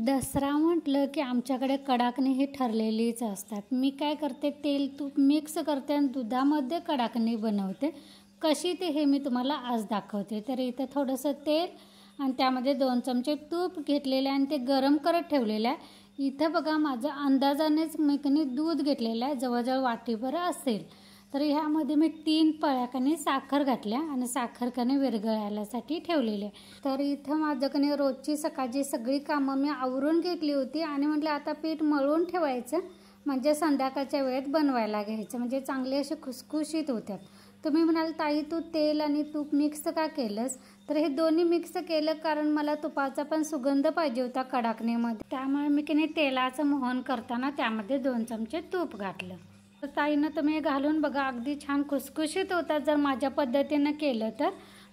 दसरा म्हटलं की आमच्याकडे कडाकणी ही ठरलेलीच असतात। मी काय करते, तेल तूप मिक्स करते आणि दुधामध्ये कडाकणी बनवते। कशी ते हे मी तुम्हाला आज दाखवते। तर इथे थोडंसं तेल आणि त्यामध्ये 2 चमचे तूप घेतलेले आणि ते गरम करत ठेवलेलं आहे। इथं बघा माझ्या अंदाजानेच मी कणी दूध घेतलेलं आहे, जवळजवळ वाटीभर असेल। तर ह्यामध्ये मी 3 पळ्या कणी साखर घातल्या आणि साखर कणी विरघळायसाठी ठेवलेली आहे। तर इथं माझं कणी रोजची सकाळची सगळी कामं मी आवरून घेतली होती आणि म्हटलं आता पीठ मळून ठेवायचं, म्हणजे संध्याकाळच्या वेळेत बनवायला घ्यायचं, म्हणजे चांगले असे खुसखुशीत होतात। तुम्ही म्हणाल ताई तू तेल आणि तूप मिक्स का केलंस? तर हे दोन्ही मिक्स केलं कारण मला तुपाचा पण सुगंध पाहिजे होता कडाकणीमध्ये, त्यामुळे मी कणी तेलाचं मोहन करताना त्यामध्ये 2 चमचे तूप घातलं। तर ताईनं तुम्ही घालून बघा, अगदी छान खुसखुशीत होतात जर माझ्या पद्धतीनं केलं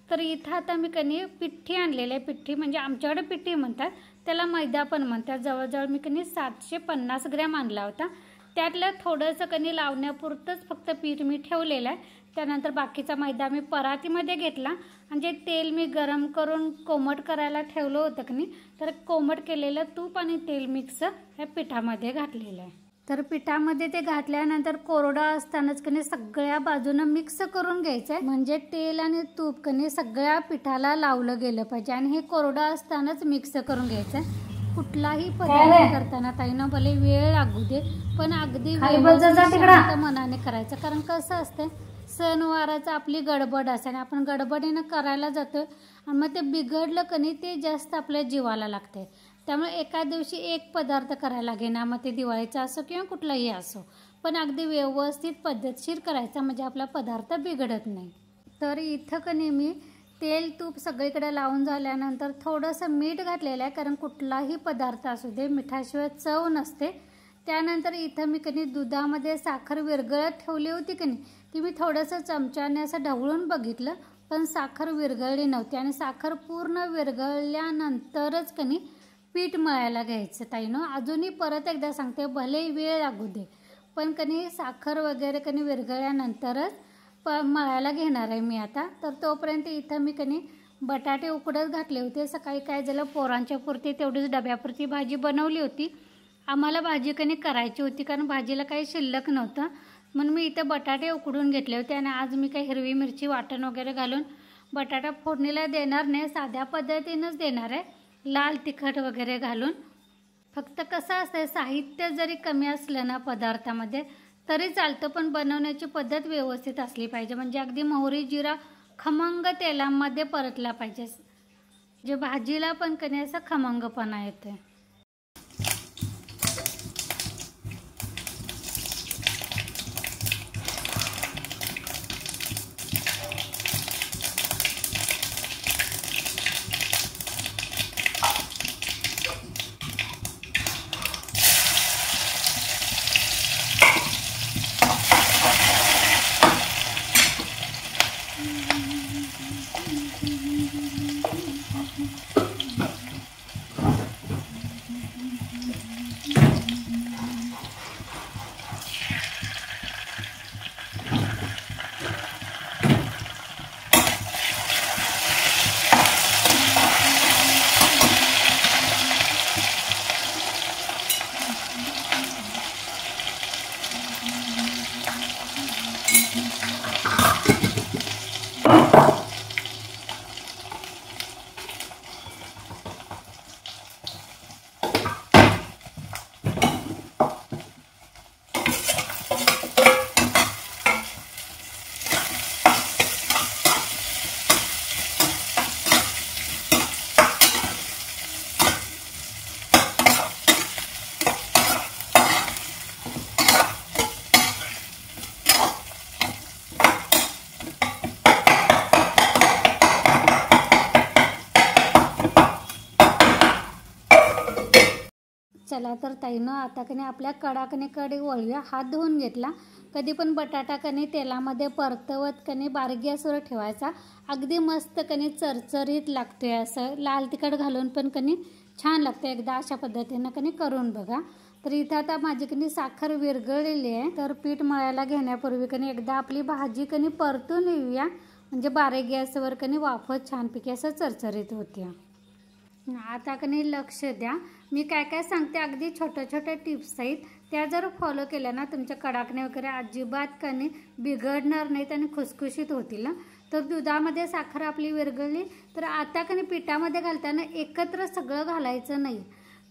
तर इथं आता मी कणी पिठी आणलेली आहे। पिठी म्हणजे आमच्याकडे पिठी म्हणतात, त्याला मैदा पण म्हणतात। जवळजवळ मी कणी 750 ग्रॅम आणला होता। त्यातलं थोडंसं कणी लावण्यापुरतंच फक्त पीठ मी ठेवलेलं आहे। त्यानंतर बाकीचा मैदा मी परातीमध्ये घेतला आणि जे तेल मी गरम करून कोमट करायला ठेवलं होतं कणी, तर कोमट केलेलं तूप आणि तेल मिक्स ह्या पिठामध्ये घातलेलं आहे। तर पिठामध्ये ते घातल्यानंतर कोरडा असतानाच कणी सगळ्या बाजूनं मिक्स करून घ्यायचं आहे, म्हणजे तेल आणि तूप कणी सगळ्या पिठाला लावलं गेलं पाहिजे आणि हे कोरडा असतानाच मिक्स करून घ्यायचं आहे। कुठलाही पदार्थ करताना ताईनं भले वेळ लागू दे, पण अगदी शांत मनाने करायचं। कारण कसं असतं, सणवाराचं आपली गडबड असते आणि आपण गडबडीनं करायला जातो आणि मग ते बिघडलं कणी ते जास्त आपल्या जीवाला लागते। त्यामुळे एका दिवशी एक पदार्थ करायला घेणार, मग ते दिवाळीचा असो किंवा कुठलाही असो, पण अगदी व्यवस्थित पद्धतशीर करायचा, म्हणजे आपला पदार्थ बिघडत नाही। तर इथं कणी मी तेल तूप सगळीकडे लावून झाल्यानंतर थोडंसं मीठ घातलेलं आहे, कारण कुठलाही पदार्थ असू दे मिठाशिवाय चव नसते। त्यानंतर इथं मी कणी दुधामध्ये साखर विरघळत ठेवली होती कणी, ती मी थोडंसं चमच्याने असं ढवळून बघितलं, पण साखर विरघळली नव्हती आणि साखर पूर्ण विरघळल्यानंतरच कणी पीठ मळायला घ्यायचं। ताईनो अजूनही परत एकदा सांगते, भले वेळ लागू दे, पण कणी साखर वगैरे कणी विरघळल्यानंतरच मळायला घेणार आहे मी आता। तर तोपर्यंत इथं मी कणी बटाटे उकडत घातले होते। सकाळी काय झालं, पोरांच्या पुरती तेवढीच डब्यापुरती भाजी बनवली होती। आम्हाला भाजी कणी करायची होती कारण भाजीला काही शिल्लक नव्हतं, म्हणून मी इथं बटाटे उकडून घेतले होते। आणि आज मी काही हिरवी मिरची वाटण वगैरे घालून बटाटा फोडणीला देणार नाही, साध्या पद्धतीनंच देणार आहे, लाल तिखट वगैरे घालून। फक्त कसं असतं, साहित्य जरी कमी असलं ना पदार्थामध्ये तरी चालतं, पण बनवण्याची पद्धत व्यवस्थित असली पाहिजे, म्हणजे अगदी मोहरी जिरा खमंग तेलामध्ये परतला पाहिजे, जे भाजीला पण कणी असं खमंगपणा येतोय। चला तर ताईनं आता कणी आपल्या कडाकणीकडे वळूया। हात धुवून घेतला। कधी पण बटाटा कणी तेलामध्ये परतवत कणी बारीक गॅसवर ठेवायचा, अगदी मस्त कणी चरचरीत लागतोय, असं लाल तिखट घालून पण कणी छान लागतं। एकदा अशा पद्धतीनं कणी करून बघा। तर इथं आता माझी कणी साखर विरघळलेली आहे। तर पीठ मळायला घेण्यापूर्वी कणी एकदा आपली भाजी कणी परतून घेऊया, म्हणजे बारीक गॅसवर कणी वाफत छानपैकी असं चरचरीत होते। आता कणी लक्ष द्या, मी काय काय सांगते अगदी छोट्या छोट्या टिप्स आहेत, त्या जर फॉलो केल्या ना तुमच्या कडाकण्या वगैरे अजिबात कणी बिघडणार नाहीत आणि खुसखुशीत होतील ना. तर दुधामध्ये साखर आपली विरघळली तर आता कणी पिठामध्ये घालताना एकत्र सगळं घालायचं नाही.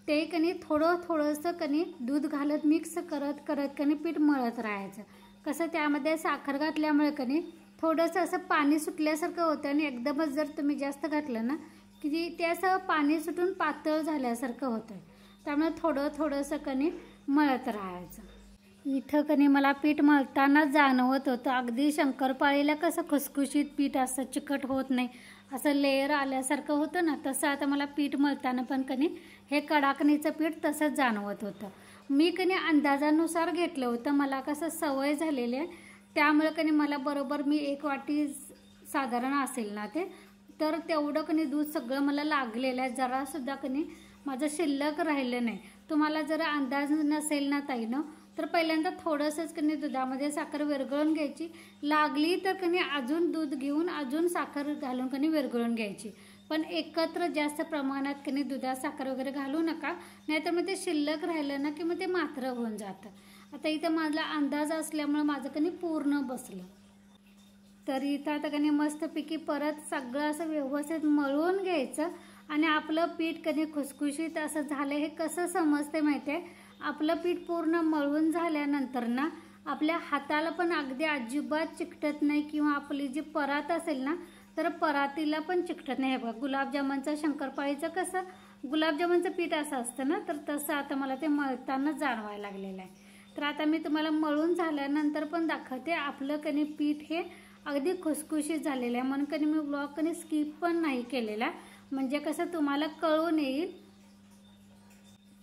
ते कणी थोडंसं कणी दूध घालत मिक्स करत करत कणी पीठ मळत राहायचं. कसं त्यामध्ये साखर घातल्यामुळे कणी थोडंसं असं पाणी सुटल्यासारखं होतं आणि एकदमच जर तुम्ही जास्त घातलं ना की ते असं पाणी सुटून पातळ झाल्यासारखं होतं. त्यामुळे थोडंसं कणी मळत राहायचं. इथं कणी मला पीठ मळताना जाणवत होतं अगदी शंकरपाळीला कसं खुसखुशीत पीठ असं चिकट होत नाही, असं लेयर आल्यासारखं होतं ना, तसं आता मला पीठ मळताना पण कणी हे कडाकणीचं पीठ तसंच जाणवत होतं. मी कणी अंदाजानुसार घेतलं होतं, मला कसं सवय झालेली आहे त्यामुळे कणी मला बरोबर मी 1 वाटी साधारण असेल ना ते, तर तेवढं कणी दूध सगळं मला लागलेलं आहे, जरासुद्धा कणी माझं शिल्लक राहिलं नाही. तुम्हाला जर अंदाज नसेल ना ताईनं तर पहिल्यांदा थोडंसंच कणी दुधामध्ये साखर विरघळून घ्यायची, लागली तर कणी अजून दूध घेऊन अजून साखर घालून कणी विरघळून घ्यायची. पण एकत्र जास्त प्रमाणात कणी दुधात साखर वगैरे घालू नका, नाहीतर मग ते शिल्लक राहिलं ना की मग ते मात्र होऊन जातं. आता इथं माझा अंदाज असल्यामुळे माझं कणी पूर्ण बसलं. तर इथं आता कणी मस्तपैकी परत सगळं असं व्यवस्थित मळून घ्यायचं आणि आपलं पीठ कधी खुसखुशीत असं झालं हे कसं समजते माहिती आहे. आपलं पीठ पूर्ण मळून झाल्यानंतर ना आपल्या हाताला पण अगदी अजिबात चिकटत नाही किंवा आपली जी परात असेल ना तर परातीला पण चिकटत नाही. हे बघा गुलाबजामुनचं शंकरपाळीचं कसं गुलाबजामुनचं पीठ असं असतं ना, तर तसं आता मला ते मळताना जाणवायला लागलेलं आहे. तर आता मी तुम्हाला मळून झाल्यानंतर पण दाखवते. आपलं कणी पीठ हे अगदी खुसखुशीत झालेलं आहे, म्हणून कधी मी ब्लॉग कधी स्किप पण नाही केलेला, म्हणजे कसं तुम्हाला कळून येईल.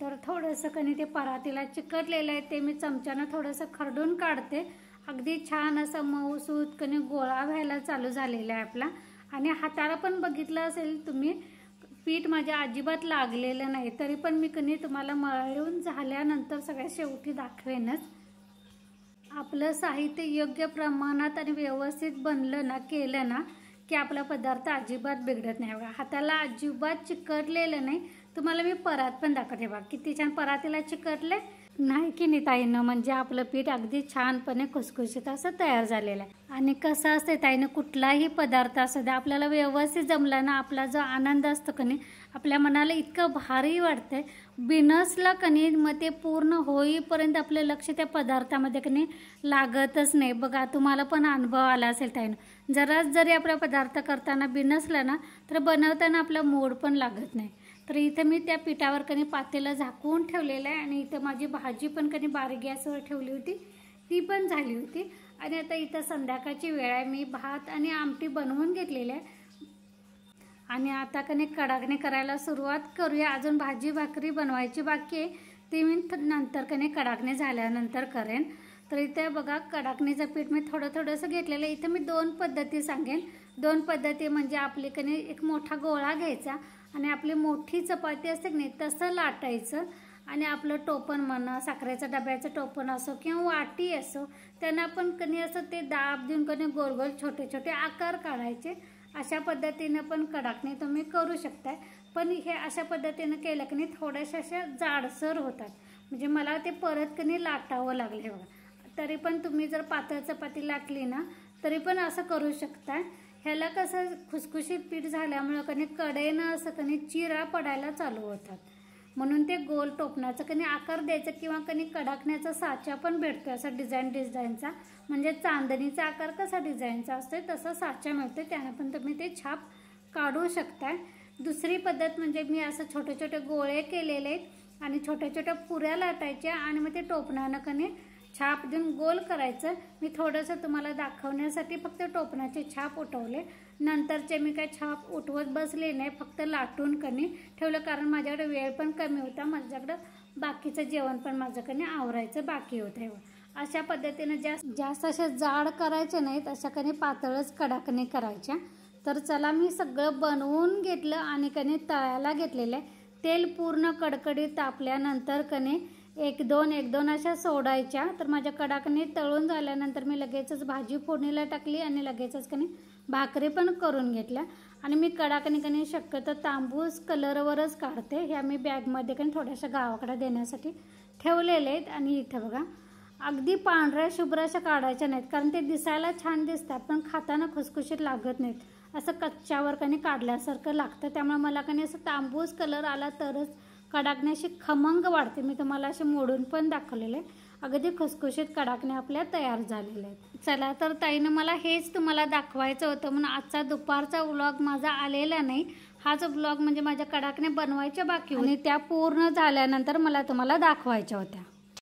तर थोडंसं कधी ते परातीला चिकटलेलं आहे ते मी चमच्यानं थोडंसं खरडून काढते. अगदी छान असं मऊसूत कधी गोळा व्हायला चालू झालेला आहे आपला. आणि हाताला पण बघितलं असेल तुम्ही पीठ माझ्या अजिबात लागलेलं नाही, तरी पण मी कधी तुम्हाला मळून झाल्यानंतर सगळ्या शेवटी दाखवेनच. आपलं साहित्य योग्य प्रमाणात आणि व्यवस्थित बनलं ना केलं ना की आपला पदार्थ अजिबात बिघडत नाही. बघा हाताला अजिबात चिकटलेलं नाही. तुम्हाला मी परात पण दाखवते बघा किती छान परातीला चिकटले नाही की नाही ताईनं, म्हणजे आपलं पीठ अगदी छानपणे खुसखुशीत असं तयार झालेलं आहे. आणि कसं असते ताईनं कुठलाही पदार्थ असू द्या आपल्याला व्यवस्थित जमला ना आपला जो आनंद असतो की नाही आपल्या मनाला इतकं भारी वाटतंय. बिनसला कणी मग ते पूर्ण होईपर्यंत आपलं लक्ष त्या पदार्थामध्ये कणी लागतच नाही. बघा तुम्हाला पण अनुभव आला असेल ताईनं, जराच जरी आपला पदार्थ करताना बिनसला ना तर बनवताना आपला मूड पण लागत नाही. तर इथं मी त्या पिठावर कणी पातेलं झाकून ठेवलेलं आहे आणि इथं माझी भाजी पण कणी बारीक गॅसवर ठेवली होती, ती पण झाली होती. आणि आता इथं संध्याकाळची वेळ आहे, मी भात आणि आमटी बनवून घेतलेली आहे आणि आता कणी कडाकणी करायला सुरुवात करूया. अजून भाजी भाकरी बनवायची बाकी आहे, ती मी नंतर कणी कडाकणी झाल्यानंतर करेन. तर इथे बघा कडाकणीचं पीठ मी थोडंसं घेतलेलं आहे. इथं मी 2 पद्धती सांगेन. 2 पद्धती म्हणजे आपली कणी एक मोठा गोळा घ्यायचा आणि आपली मोठी चपाती असते की नाही तसं लाटायचं आणि आपलं टोपण म्हणा साखरेचं डब्याचं टोपण असो किंवा वाटी असो त्यांना आपण कणी असं ते दाब देऊन कणी गोल गोल छोटे छोटे आकार काढायचे. अशा पद्धतीनं पण कडाकणी तुम्ही करू शकताय. पण हे अशा पद्धतीनं केलं की नाही थोड्याशा अशा जाडसर होतात, म्हणजे मला ते परत कणी लाटावं लागले बघा. तरी पण तुम्ही जर पातळ चपाती लाटली ना तरी पण असं करू शकता. ह्याला कसं खुसखुशीत पीठ झाल्यामुळं कणी कडेनं असं कणी चिरा पडायला चालू होतात, म्हणून ते गोल टोपणाचं कणी आकार द्यायचं किंवा कणी कडाकण्याचा साचा पण भेटतो असा डिझाईनचा, म्हणजे चांदणीचा आकार कसा डिझाईनचा असतो तसा साचा मिळतो, त्यानं पण तुम्ही ते छाप काढू शकताय. दुसरी पद्धत म्हणजे मी असं छोटे छोटे गोळे केलेले आहेत आणि छोट्या छोट्या पुऱ्या लाटायच्या आणि मग ते टोपणानं कणी छाप देऊन गोल करायचं. मी थोडंसं तुम्हाला दाखवण्यासाठी फक्त टोपणाचे छाप उठवले, नंतरचे मी काय छाप उठवत बसले नाही, फक्त लाटून कणी ठेवलं कारण माझ्याकडे वेळ पण कमी होता, माझ्याकडं बाकीचं जेवण पण माझं कणी आवरायचं बाकी होतं. अशा पद्धतीने जास्त अशा जाड करायचे नाहीत, अशा कणी पातळच कडाकणी करायच्या. तर चला मी सगळं बनवून घेतलं आणि कणी तळायला घेतलेलं आहे. तेल पूर्ण कडकडीत तापल्यानंतर कणी एक दोन अशा सोडायच्या. तर माझ्या कडाकणी तळून झाल्यानंतर मी लगेचच भाजी फोडणीला टाकली आणि लगेचच कणी भाकरी पण करून घेतल्या आणि मी कडाकणी शक्यतो तांबूस कलरवरच काढते. ह्या मी बॅगमध्ये काही थोड्याशा गावाकडे देण्यासाठी ठेवलेले आहेत. आणि इथं बघा अगदी पांढऱ्या शुभ्र अशा काढायच्या नाहीत, कारण ते दिसायला छान दिसतात पण खाताना खुसखुशीत लागत नाहीत. असं कच्च्यावर कणी काढल्यासारखं लागतं. त्यामुळे मला कणी असं तांबूस कलर आला तरच कडाकणी अशी खमंग वाढते. मी तुम्हाला असे मोडून पण दाखवलेले. अगदी खुसखुशीत कडाकणी आपल्या तयार झालेल्या आहेत. चला तर ताईनं मला हेच तुम्हाला दाखवायचं होतं म्हणून आजचा दुपारचा व्लॉग माझा आलेला नाही. हाच व्लॉग म्हणजे माझ्या कडाकण्या बनवायच्या बाकी होत्या आणि त्या पूर्ण झाल्यानंतर मला तुम्हाला दाखवायच्या होत्या.